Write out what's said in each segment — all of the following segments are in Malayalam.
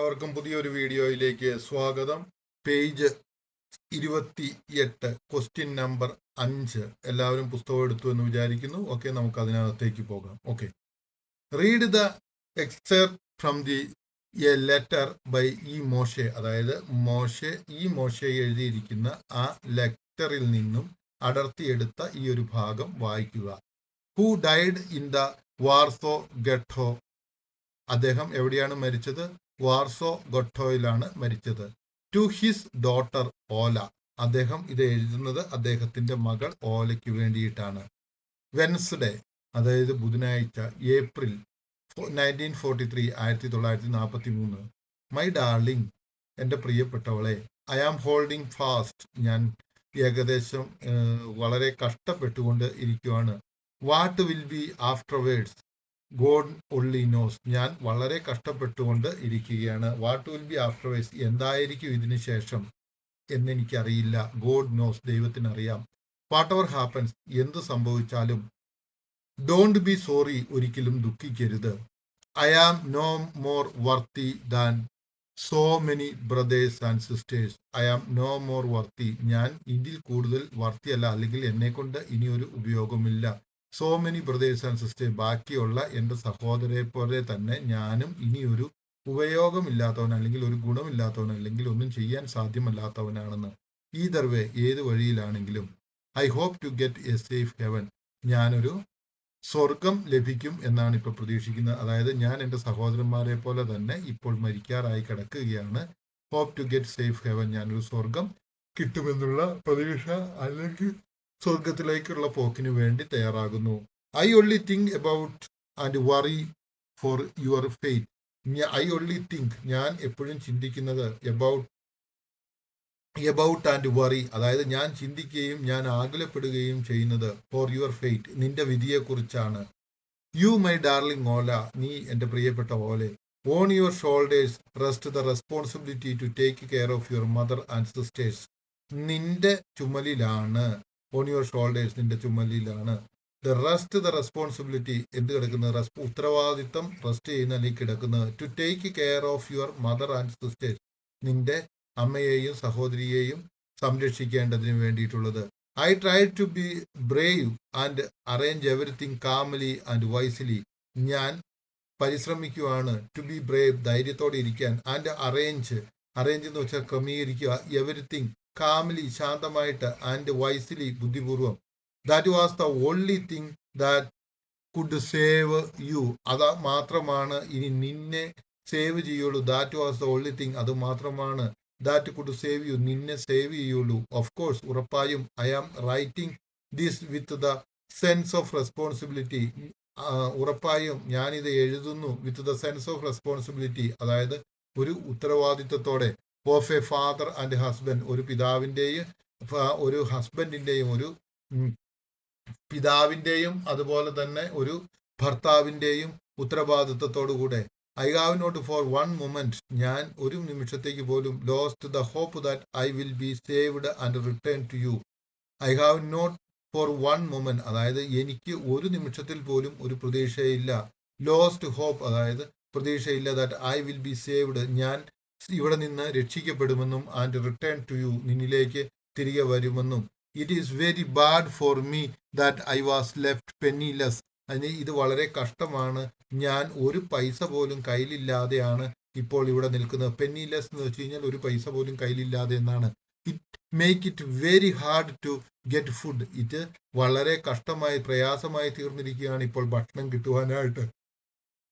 എല്ലാവർക്കും പുതിയൊരു വീഡിയോയിലേക്ക് സ്വാഗതം. Page 28, question number 5. എല്ലാവരും പുസ്തകം എടുത്തു എന്ന് വിചാരിക്കുന്നു. ഓക്കെ, നമുക്ക് അതിനകത്തേക്ക് പോകാം. Okay, read the excerpt from the a letter by E Moshe. അതായത് മോശെ എഴുതിയിരിക്കുന്ന ആ ലെറ്ററിൽ നിന്നും അടർത്തിയെടുത്ത ഈ ഒരു ഭാഗം വായിക്കുക. Who died in the Warsaw ഗെട്ടോ. അദ്ദേഹം എവിടെയാണ് മരിച്ചത്? വാർസോ ഗൊട്ടോയിലാണ് മരിച്ചത്. ടു ഹിസ് ഡോട്ടർ ഓല. അദ്ദേഹം ഇത് എഴുതുന്നത് അദ്ദേഹത്തിന്റെ മകൾ ഓലയ്ക്ക് വേണ്ടിയിട്ടാണ്. വെൻസ്ഡേ, അതായത് ബുധനാഴ്ച, ഏപ്രിൽ 1943, 1943. മൈ ഡാർലിംഗ്, എൻ്റെ പ്രിയപ്പെട്ടവളെ. I am holding fast. ഞാൻ ഏകദേശം വളരെ കഷ്ടപ്പെട്ടുകൊണ്ട് ഇരിക്കുവാണ്. What will be afterwards God only knows. ഞാൻ വളരെ കഷ്ടപ്പെട്ടുകൊണ്ട് ഇരിക്കുകയാണ്. വാട്ട് വിൽ ബി ആഫ്റ്റർവേഴ്സ്, എന്തായിരിക്കും ഇതിനു ശേഷം എന്നെനിക്കറിയില്ല. ഗോഡ് നോസ്, ദൈവത്തിനറിയാം. വാട്ട് എവർ ഹാപ്പൻസ്, എന്ത് സംഭവിച്ചാലും. ഡോണ്ട് ബി സോറി, ഒരിക്കലും ദുഃഖിക്കരുത്. I am no more worthy than so many brothers and sisters. I am no more worthy, ഞാൻ ഇതിൽ കൂടുതൽ വർത്തിയല്ല, അല്ലെങ്കിൽ എന്നെ കൊണ്ട് ഇനിയൊരു ഉപയോഗമില്ല. So many brothers and sisters, ബാക്കിയുള്ള എൻ്റെ സഹോദരരെ പോലെ തന്നെ ഞാനും ഇനിയൊരു ഉപയോഗമില്ലാത്തവൻ, അല്ലെങ്കിൽ ഒരു ഗുണമില്ലാത്തവൻ, അല്ലെങ്കിൽ ഒന്നും ചെയ്യാൻ സാധ്യമല്ലാത്തവനാണെന്ന്. ഈദർ വേ, ഏത് വഴിയിലാണെങ്കിലും. I hope to get a safe heaven, ഞാനൊരു സ്വർഗം ലഭിക്കും എന്നാണ് ഇപ്പോൾ പ്രതീക്ഷിക്കുന്നത്. അതായത് ഞാൻ എൻ്റെ സഹോദരന്മാരെ പോലെ തന്നെ ഇപ്പോൾ മരിക്കാറായി കിടക്കുകയാണ്. Hope to get safe heaven, ഞാനൊരു സ്വർഗം കിട്ടുമെന്നുള്ള പ്രതീക്ഷ, അല്ലെങ്കിൽ സ്വർഗത്തിലേക്കുള്ള പോക്കിന് വേണ്ടി തയ്യാറാകുന്നു. I only think about and worry for your faith. I only think, ഞാൻ എപ്പോഴും ചിന്തിക്കുന്നത് എബൌട്ട് ആൻഡ് വറി, അതായത് ഞാൻ ചിന്തിക്കുകയും ഞാൻ ആകുലപ്പെടുകയും ചെയ്യുന്നത് ഫോർ യുവർ ഫെയ്റ്റ്, നിന്റെ വിധിയെക്കുറിച്ചാണ്. യു മൈ ഡാർലിംഗ് ഓല, നീ എൻ്റെ പ്രിയപ്പെട്ട ഓലെ. On your shoulders rest the responsibility to take care of your mother and sisters. നിന്റെ ചുമലിലാണ്, ഓൺ യുവർ ഷോൾഡേഴ്സ്, നിന്റെ ചുമലിലാണ്. ദ റെസ്പോൺസിബിലിറ്റി, എന്ത് കിടക്കുന്നത്? ഉത്തരവാദിത്തം റെസ്റ്റ് ചെയ്യുന്ന, അല്ലെങ്കിൽ കിടക്കുന്നത്. To take care of your mother and sisters, നിന്റെ അമ്മയെയും സഹോദരിയെയും സംരക്ഷിക്കേണ്ടതിന് വേണ്ടിയിട്ടുള്ളത്. I try to be brave and arrange everything calmly and wisely. ഞാൻ പരിശ്രമിക്കുവാണ്. ടു ബി ബ്രേവ്, ധൈര്യത്തോടെ ഇരിക്കാൻ. ആൻഡ് അറേഞ്ച് എന്ന് വെച്ചാൽ ക്രമീകരിക്കുക. എവറിത്തിങ്, കാംലി, ശാന്തമായിട്ട്. ആൻഡ് വൈസ്ലി, ബുദ്ധിപൂർവം. That was the only thing that could save you. അത് മാത്രമാണ് ഇനി നിന്നെ സേവ് ചെയ്യുള്ളൂ. That was the only thing, അത് മാത്രമാണ്. ദാറ്റ് കുഡ് സേവ് യു, നിന്നെ സേവ് ചെയ്യുള്ളൂ. ഓഫ് കോഴ്സ്, ഉറപ്പായും. I am writing this with the sense of responsibility. ഉറപ്പായും ഞാനിത് എഴുതുന്നു with the sense of responsibility, അതായത് ഒരു ഉത്തരവാദിത്വത്തോടെ. Of a father and husband, ഒരു പിതാവിൻ്റെയും ഒരു ഹസ്ബൻഡിൻ്റെയും, ഒരു പിതാവിൻ്റെയും അതുപോലെ തന്നെ ഒരു ഭർത്താവിൻ്റെയും ഉത്തരവാദിത്വത്തോടുകൂടെ. I have not for one moment, ഞാൻ ഒരു നിമിഷത്തേക്ക് പോലും lost the hope that I will be saved and return to you. I have not for one moment, അതായത് എനിക്ക് ഒരു നിമിഷത്തിൽ പോലും ഒരു പ്രതീക്ഷയില്ല. ലോസ്റ്റ് ഹോപ്പ്, അതായത് പ്രതീക്ഷയില്ല. That I will be saved, ഞാൻ ഇവിടെ നിന്ന് രക്ഷിക്കപ്പെടുമെന്നും. ആൻഡ് റിട്ടേൺ ടു യു, നിന്നിലേക്ക് തിരികെ വരുമെന്നും. It is very bad for me that I was left penniless. അതിന് ഇത് വളരെ കഷ്ടമാണ്, ഞാൻ ഒരു പൈസ പോലും കയ്യിലില്ലാതെയാണ് ഇപ്പോൾ ഇവിടെ നിൽക്കുന്നത്. പെന്നിലെസ് എന്ന് വെച്ച് കഴിഞ്ഞാൽ ഒരു പൈസ പോലും കയ്യിലില്ലാതെ എന്നാണ്. It make it very hard to get food. ഇത് വളരെ കഷ്ടമായി, പ്രയാസമായി തീർന്നിരിക്കുകയാണ് ഇപ്പോൾ ഭക്ഷണം കിട്ടുവാനായിട്ട്.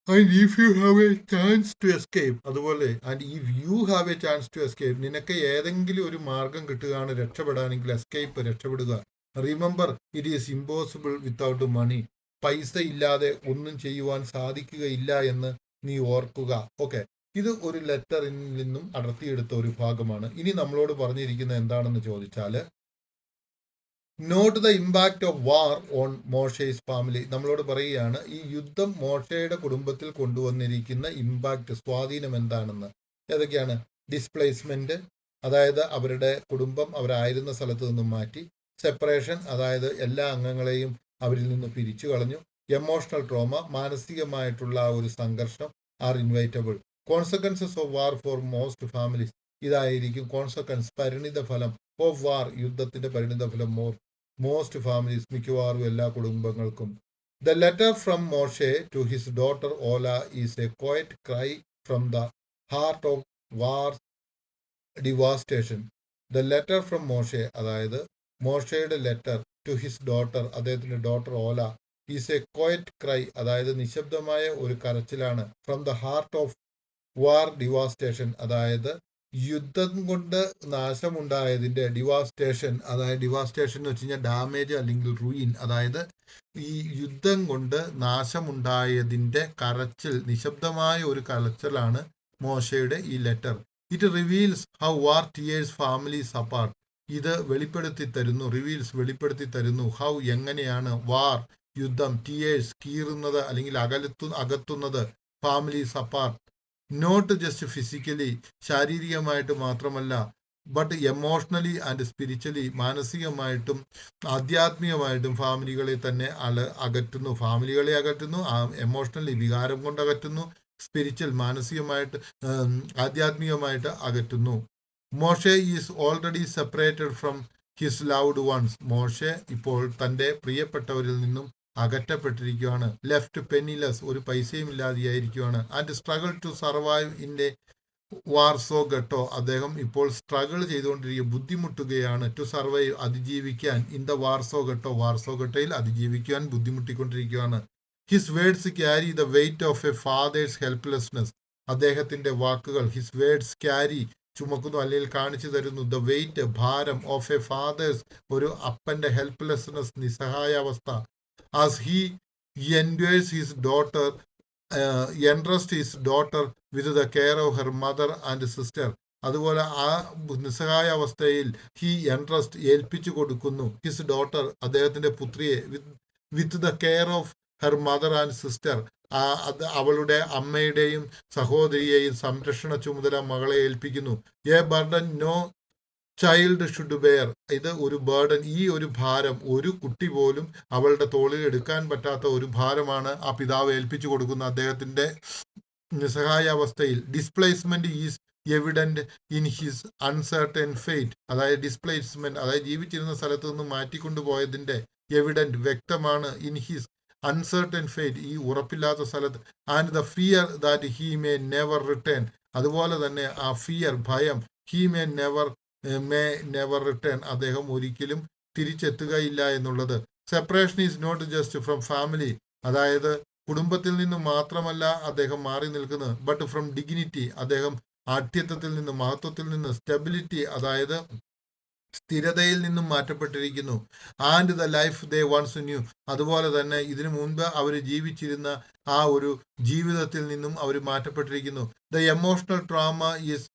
And if you have a chance to escape, അതുപോലെ and if you have a chance to escape, നിനക്ക് ഏതെങ്കിലും ഒരു മാർഗം കിട്ടുകയാണ് രക്ഷപ്പെടാനെങ്കിൽ, എസ്കേപ്പ്, രക്ഷപ്പെടുക. Remember, it is impossible without money, പൈസ ഇല്ലാതെ ഒന്നും ചെയ്യുവാൻ സാധിക്കുകയില്ല എന്ന് നീ ഓർക്കുക. ഓക്കെ, ഇത് ഒരു ലെറ്ററിൽ നിന്നും അടർത്തിയെടുത്ത ഒരു ഭാഗമാണ്. ഇനി നമ്മളോട് പറഞ്ഞിരിക്കുന്നത് എന്താണെന്ന് ചോദിച്ചാൽ, note the impact of war on Moshe's family. നമ്മളോട് പറയുകയാണ് ഈ യുദ്ധം മോഷയുടെ കുടുംബത്തിൽ കൊണ്ടുവന്നിരിക്കുന്ന ഇമ്പാക്ട്, സ്വാധീനം എന്താണെന്ന്. ഏതൊക്കെയാണ്? ഡിസ്പ്ലേസ്മെന്റ്, അതായത് അവരുടെ കുടുംബം അവരായിരുന്ന സ്ഥലത്ത് നിന്നും മാറ്റി. സെപ്പറേഷൻ, അതായത് എല്ലാ അംഗങ്ങളെയും അവരിൽ നിന്ന് പിരിച്ചു കളഞ്ഞു. എമോഷണൽ ട്രോമ, മാനസികമായിട്ടുള്ള ഒരു സംഘർഷം are inevitable. Consequences of war for most families. ഇതായിരിക്കും കോൺസിക്വൻസ്, പരിണിത ഫലം ഓഫ് വാർ, യുദ്ധത്തിന്റെ പരിണിത ഫലം മോസ്റ്റ് ഫാമിലീസ്, മിക്കവാറും എല്ലാ കുടുംബങ്ങൾക്കും. The letter from Moshe to his daughter Ola is a quiet cry from the heart of war devastation. The letter from Moshe, അതായത് മോശയുടെ ലെറ്റർ ടു ഹിസ് ഡോട്ടർ, അദ്ദേഹത്തിന്റെ daughter Ola, is a quiet cry, അതായത് നിശബ്ദമായ ഒരു കരച്ചിലാണ്, from the heart of war devastation, അതായത് യുദ്ധം കൊണ്ട് നാശമുണ്ടായതിന്റെ ഡിവാസ്റ്റേഷൻ, അതായത് ഡിവാസ്റ്റേഷൻ എന്ന് വെച്ച് കഴിഞ്ഞാൽ ഡാമേജ് അല്ലെങ്കിൽ റൂയിൻ, അതായത് ഈ യുദ്ധം കൊണ്ട് നാശമുണ്ടായതിന്റെ കരച്ചിൽ, നിശബ്ദമായ ഒരു കരച്ചിലാണ് മോശയുടെ ഈ letter. It reveals how war tears families apart. ഇത് വെളിപ്പെടുത്തി തരുന്നു, വെളിപ്പെടുത്തി തരുന്നു, ഹൗ എങ്ങനെയാണ്, വാർ യുദ്ധം, ടിയേഴ്സ് കീറുന്നത് അല്ലെങ്കിൽ അകത്തുന്നത്, families apart, not just physically ശാരീരികമായിട്ട് മാത്രമല്ല, ബട്ട് എമോഷണലി ആൻഡ് സ്പിരിച്വലി, മാനസികമായിട്ടും ആധ്യാത്മികമായിട്ടും ഫാമിലികളെ തന്നെ അകറ്റുന്നു, എമോഷണലി വികാരം കൊണ്ട് അകറ്റുന്നു, സ്പിരിച്വൽ മാനസികമായിട്ട് ആധ്യാത്മികമായിട്ട് അകറ്റുന്നു. മോശെ is already separated from his loved once. മോശെ ഇപ്പോൾ തൻ്റെ പ്രിയപ്പെട്ടവരിൽ നിന്നും അകറ്റപ്പെട്ടിരിക്കുകയാണ്. ലെഫ്റ്റ് പെന്നിലെസ്, ഒരു പൈസയും ഇല്ലാതെയായിരിക്കുകയാണ്. And struggle to survive in a Warsaw ghetto, അദ്ദേഹം ഇപ്പോൾ സ്ട്രഗിൾ ചെയ്തുകൊണ്ടിരിക്കുക, ബുദ്ധിമുട്ടുകയാണ്. ടു സർവൈവ്, അതിജീവിക്കാൻ. ഇൻ ദ വാർസോ ഗട്ടോയിൽ അതിജീവിക്കാൻ ബുദ്ധിമുട്ടിക്കൊണ്ടിരിക്കുകയാണ്. His words carry the weight of a father's helplessness. അദ്ദേഹത്തിന്റെ വാക്കുകൾ, ഹിസ് വേർഡ്സ് ക്യാരി, ചുമക്കുന്നു അല്ലെങ്കിൽ കാണിച്ചു തരുന്നു, ദ വെയിറ്റ്, ഭാരം, ഓഫ് എ ഫാദേഴ്സ്, ഒരു അപ്പന്റെ ഹെൽപ്ലെസ്നെസ്, നിസ്സഹായാവസ്ഥ. As he endures his daughter, entrust his daughter with the care of her mother and sister. അതുപോലെ ആ നിസ്സഹായ അവസ്ഥയിൽ ഹി എൻട്രസ്റ്റ്, ഏൽപ്പിച്ചു കൊടുക്കുന്നു, ഹിസ് ഡോട്ടർ, അദ്ദേഹത്തിന്റെ പുത്രിയെ, with the care of her mother and sister, അവളുടെ അമ്മയുടെയും സഹോദരിയെയും സംരക്ഷണ ചുമതല മകളെ ഏൽപ്പിക്കുന്നു. A burden no child should bear, ഇത് ഒരു ബർഡൻ, ഈ ഒരു ഭാരം ഒരു കുട്ടി പോലും അവളുടെ തോളിൽ എടുക്കാൻ പറ്റാത്ത ഒരു ഭാരമാണ് ആ പിതാവ് ഏൽപ്പിച്ചു കൊടുക്കുന്ന അദ്ദേഹത്തിന്റെ നിസ്സഹായ അവസ്ഥയിൽ. Displacement is evident in his uncertain fate, അതായത് ഡിസ്പ്ലേസ്മെന്റ്, അതായത് ജീവിച്ചിരുന്ന സ്ഥലത്ത് നിന്ന് മാറ്റിക്കൊണ്ടുപോയതിന്റെ എവിഡന്റ്, വ്യക്തമാണ്, ഇൻ ഹിസ് അൺസർട്ടൻ ഫെയ്റ്റ്, ഈ ഉറപ്പില്ലാത്ത സ്ഥലത്ത്. And the fear that he may never return, അതുപോലെ തന്നെ ആ ഫിയർ, ഭയം, ഹി മേ നെവർ റിട്ടേൺ, അദ്ദേഹം ഒരിക്കലും തിരിച്ചെത്തുകയില്ല എന്നുള്ളത്. Separation is not just from family, അതായത് കുടുംബത്തിൽ നിന്ന് മാത്രമല്ല അദ്ദേഹം മാറി നിൽക്കുന്നത്, ബട്ട് ഫ്രം ഡിഗ്നിറ്റി, അദ്ദേഹം ആഠ്യത്വത്തിൽ നിന്ന്, മഹത്വത്തിൽ നിന്ന്, സ്റ്റെബിലിറ്റി, അതായത് സ്ഥിരതയിൽ നിന്നും മാറ്റപ്പെട്ടിരിക്കുന്നു. And the life they once knew, അതുപോലെ തന്നെ ഇതിനു മുൻപ് അവർ ജീവിച്ചിരുന്ന ആ ഒരു ജീവിതത്തിൽ നിന്നും അവർ മാറ്റപ്പെട്ടിരിക്കുന്നു. ദ എമോഷണൽ ട്രോമ ഈസ്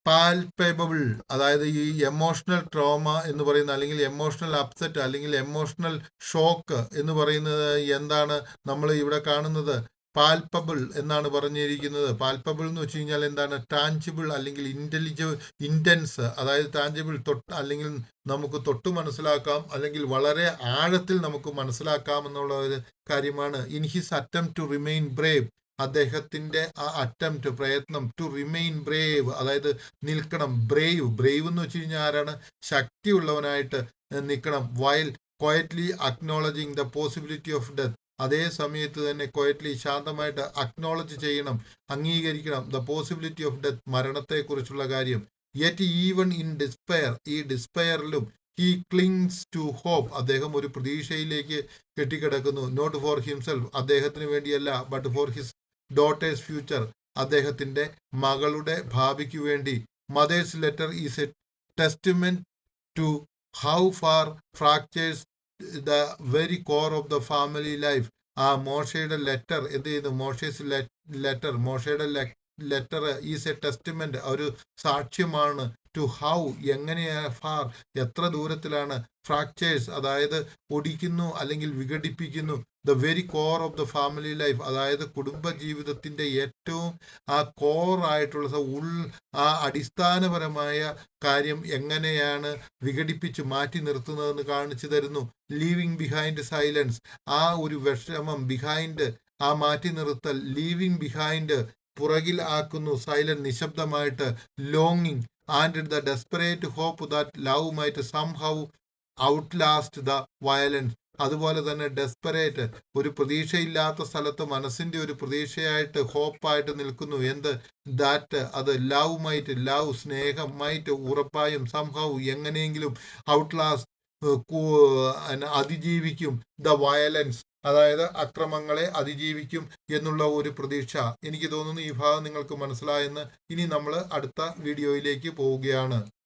പാൽപേബിൾ, അതായത് ഈ എമോഷണൽ ട്രോമ എന്ന് പറയുന്ന, അല്ലെങ്കിൽ എമോഷണൽ അപ്സെറ്റ്, അല്ലെങ്കിൽ എമോഷണൽ ഷോക്ക് എന്ന് പറയുന്നത് എന്താണ് നമ്മൾ ഇവിടെ കാണുന്നത്? പാൽപ്പബിൾ എന്നാണ് പറഞ്ഞിരിക്കുന്നത്. പാൽപ്പബിൾ എന്ന് വെച്ച് കഴിഞ്ഞാൽ എന്താണ്? ടാഞ്ചിബിൾ അല്ലെങ്കിൽ ഇന്റൻസ്, അതായത് ടാഞ്ചിബിൾ, അല്ലെങ്കിൽ നമുക്ക് തൊട്ട് മനസ്സിലാക്കാം, അല്ലെങ്കിൽ വളരെ ആഴത്തിൽ നമുക്ക് മനസ്സിലാക്കാം എന്നുള്ള ഒരു കാര്യമാണ്. In his attempt to remain brave, അദ്ദേഹത്തിന്റെ ആ അറ്റംപ്റ്റ്, പ്രയത്നം, ടു റിമെയിൻ ബ്രേവ്, അതായത് നിൽക്കണം. ബ്രേവ് എന്ന് വെച്ച് കഴിഞ്ഞാൽ ആരാണ്? ശക്തിയുള്ളവനായിട്ട് നിൽക്കണം. While quietly acknowledging the possibility of death, അതേ സമയത്ത് തന്നെ ക്വയറ്റ്ലി, ശാന്തമായിട്ട് അക്നോളജ് ചെയ്യണം, അംഗീകരിക്കണം, ദ പോസിബിലിറ്റി ഓഫ് ഡെത്ത്, മരണത്തെക്കുറിച്ചുള്ള കാര്യം. യെറ്റ് ഈവൺ ഇൻ ഡിസ്പയർ, ഈ ഡിസ്പയറിലും ഹി ക്ലിങ്സ് ടു ഹോപ്പ്, അദ്ദേഹം ഒരു പ്രതീക്ഷയിലേക്ക് കെട്ടിക്കിടക്കുന്നു. നോട്ട് ഫോർ ഹിംസെൽഫ്, അദ്ദേഹത്തിന് വേണ്ടിയല്ല, but for his daughter's future, അദ്ദേഹത്തിന്റെ മകളുടെ ഭാവിക്ക് വേണ്ടി. Mother's letter is a testament to how far fractures the very core of the family life. ആ മോശയുടെ ലെറ്റർ എന്ത് ചെയ്യുന്നു? മോശയുടെ ലെറ്റർ ഈസ് എ ടെസ്റ്റ്മെന്റ്, ഒരു സാക്ഷ്യമാണ്, ടു ഹൗ, എങ്ങനെയാണ്, ഫാർ, എത്ര ദൂരത്തിലാണ്, ഫ്രാക്ചേഴ്സ്, അതായത് ഒടിക്കുന്നു അല്ലെങ്കിൽ വിഘടിപ്പിക്കുന്നു, the very core of the family life, അതായത് കുടുംബ ജീവിതത്തിന്റെ ഏറ്റവും ആ കോർ ആയിട്ടുള്ള ആ അടിസ്ഥാനപരമായ കാര്യം എങ്ങനെയാണ് വിഘടിപ്പിച്ച് മാറ്റി നിർത്തുന്നതെന്ന് കാണിച്ചു തരുന്നു. ലീവിങ് ബിഹൈൻഡ് സൈലൻസ്, ആ ഒരു വിഷമം, ബിഹൈൻഡ് ആ മാറ്റി നിർത്തൽ, ലീവിങ് ബിഹൈൻഡ് പുറകിൽ ആക്കുന്നു, സൈലന്റ് നിശബ്ദമായിട്ട്, ലോങ്ങിങ് and the desperate hope that love might somehow outlast the violence. അതുപോലെ തന്നെ ഡെസ്പറേറ്റ്, ഒരു പ്രതീക്ഷയില്ലാത്ത സ്ഥലത്ത് മനസ്സിന്റെ ഒരു പ്രതീക്ഷയായിട്ട് ഹോപ്പായിട്ട് നിൽക്കുന്നു. എന്ത്? ദാറ്റ്, അത് ലവ് മൈറ്റ്, ലവ് സ്നേഹം, മൈറ്റ് ഉറപ്പായും, സംഹൗ എങ്ങനെയെങ്കിലും, ഔട്ട്ലാസ്റ്റ് അതിജീവിക്കും, ദ വയലൻസ് അതായത് അക്രമങ്ങളെ അതിജീവിക്കും എന്നുള്ള ഒരു പ്രതീക്ഷ. എനിക്ക് തോന്നുന്നു ഈ ഭാഗം നിങ്ങൾക്ക് മനസ്സിലായെന്ന്. ഇനി നമ്മൾ അടുത്ത വീഡിയോയിലേക്ക് പോവുകയാണ്.